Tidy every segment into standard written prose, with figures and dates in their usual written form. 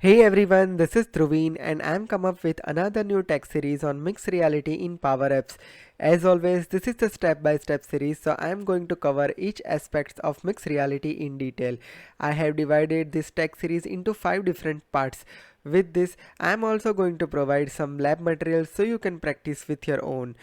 Hey everyone, this is Dhruvin and I'm come up with another new tech series on mixed reality in Power Apps. As always, this is the step-by-step series, so I'm going to cover each aspect of mixed reality in detail. I have divided this tech series into 5 different parts. With this, I'm also going to provide some lab materials so you can practice with your own.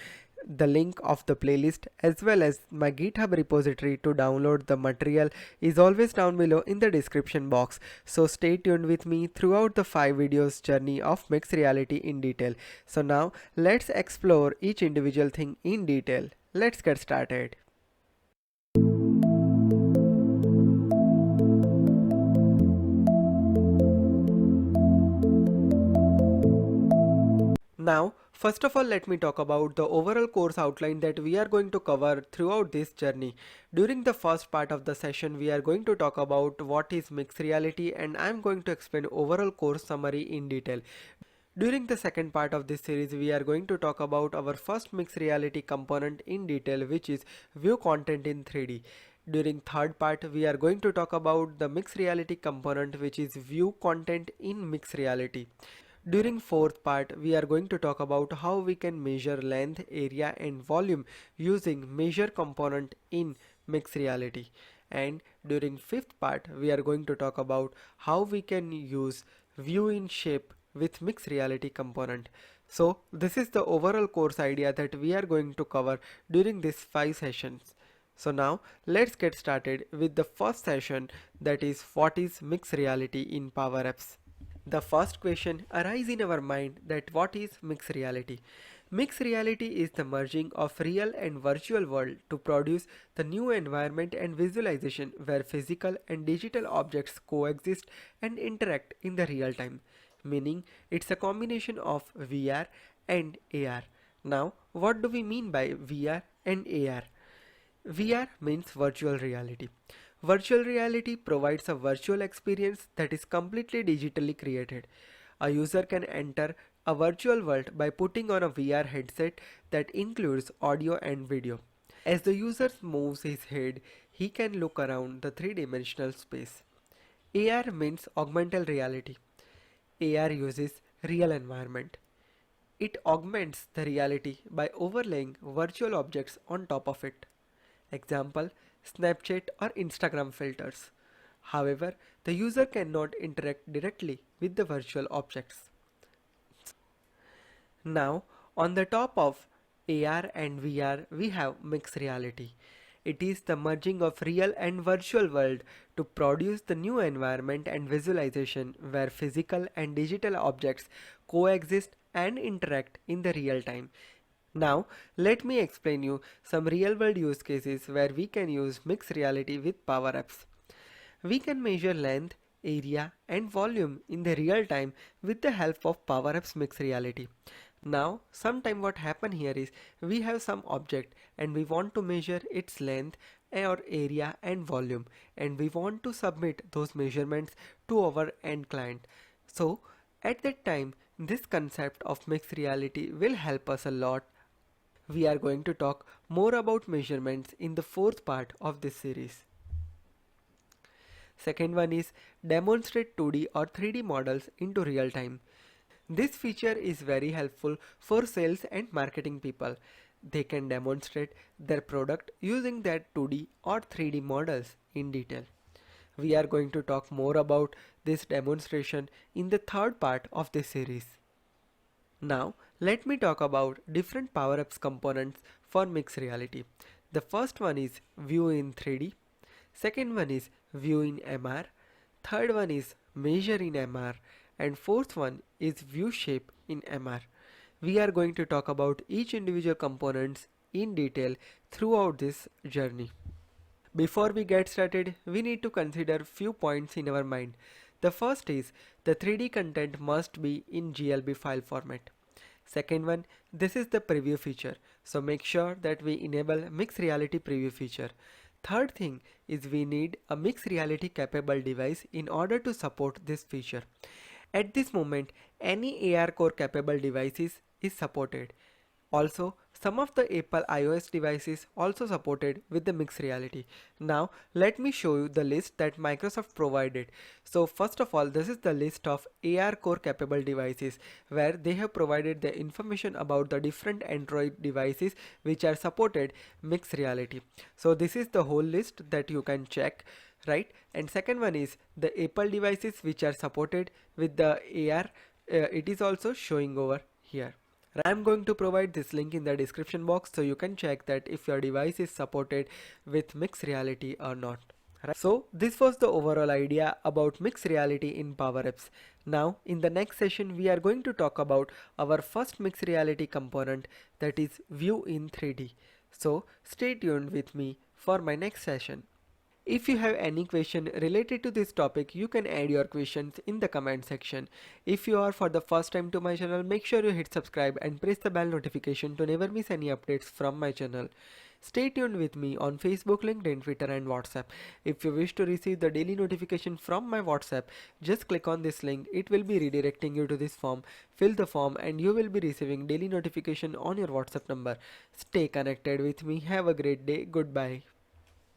The link of the playlist as well as my GitHub repository to download the material is always down below in the description box. So stay tuned with me throughout the 5 videos journey of mixed reality in detail. So now let's explore each individual thing in detail. Let's get started. Now, first of all, let me talk about the overall course outline that we are going to cover throughout this journey. During the first part of the session, we are going to talk about what is mixed reality and I'm going to explain overall course summary in detail. During the second part of this series, we are going to talk about our first mixed reality component in detail, which is view content in 3D. During third part, we are going to talk about the mixed reality component, which is view content in mixed reality. During fourth part, we are going to talk about how we can measure length, area and volume using measure component in mixed reality. And during fifth part, we are going to talk about how we can use view in shape with mixed reality component. So this is the overall course idea that we are going to cover during these 5 sessions. So now let's get started with the first session, that is what is mixed reality in Power Apps. The first question arises in our mind, that what is mixed reality? Mixed reality is the merging of real and virtual world to produce the new environment and visualization where physical and digital objects coexist and interact in the real time. Meaning it's a combination of VR and AR. Now, what do we mean by VR and AR? VR means virtual reality. Virtual reality provides a virtual experience that is completely digitally created. A user can enter a virtual world by putting on a VR headset that includes audio and video. As the user moves his head, he can look around the three-dimensional space. AR means augmented reality. AR uses real environment. It augments the reality by overlaying virtual objects on top of it. Example, Snapchat or Instagram filters. However, the user cannot interact directly with the virtual objects. Now, on the top of AR and VR, we have mixed reality. It is the merging of real and virtual world to produce the new environment and visualization where physical and digital objects coexist and interact in the real time. Now, let me explain you some real world use cases where we can use mixed reality with Power Apps. We can measure length, area and volume in the real time with the help of Power Apps mixed reality. Now, sometime what happen here is we have some object and we want to measure its length or area and volume, and we want to submit those measurements to our end client. So, at that time, this concept of mixed reality will help us a lot. We are going to talk more about measurements in the fourth part of this series. Second one is demonstrate 2D or 3D models into real time. This feature is very helpful for sales and marketing people. They can demonstrate their product using their 2D or 3D models in detail. We are going to talk more about this demonstration in the third part of this series. Now, let me talk about different Power Apps components for mixed reality. The first one is view in 3D. Second one is view in MR. Third one is measure in MR. And fourth one is view shape in MR. We are going to talk about each individual components in detail throughout this journey. Before we get started, we need to consider few points in our mind. The first is the 3D content must be in GLB file format. Second one, this is the preview feature, so make sure that we enable mixed reality preview feature. Third thing is we need a mixed reality capable device in order to support this feature. At this moment, any AR core capable devices is supported. Also, some of the Apple iOS devices also supported with the mixed reality. Now, let me show you the list that Microsoft provided. So, first of all, this is the list of AR core capable devices where they have provided the information about the different Android devices which are supported mixed reality. So, this is the whole list that you can check, right? And second one is the Apple devices which are supported with the AR. It is also showing over here. I'm going to provide this link in the description box so you can check that if your device is supported with mixed reality or not. Right? So this was the overall idea about mixed reality in Power Apps. Now in the next session we are going to talk about our first mixed reality component, that is view in 3D. So stay tuned with me for my next session. If you have any question related to this topic, you can add your questions in the comment section. If you are for the first time to my channel, make sure you hit subscribe and press the bell notification to never miss any updates from my channel. Stay tuned with me on Facebook, LinkedIn, Twitter and WhatsApp. If you wish to receive the daily notification from my WhatsApp, just click on this link. It will be redirecting you to this form. Fill the form and you will be receiving daily notification on your WhatsApp number. Stay connected with me. Have a great day. Goodbye.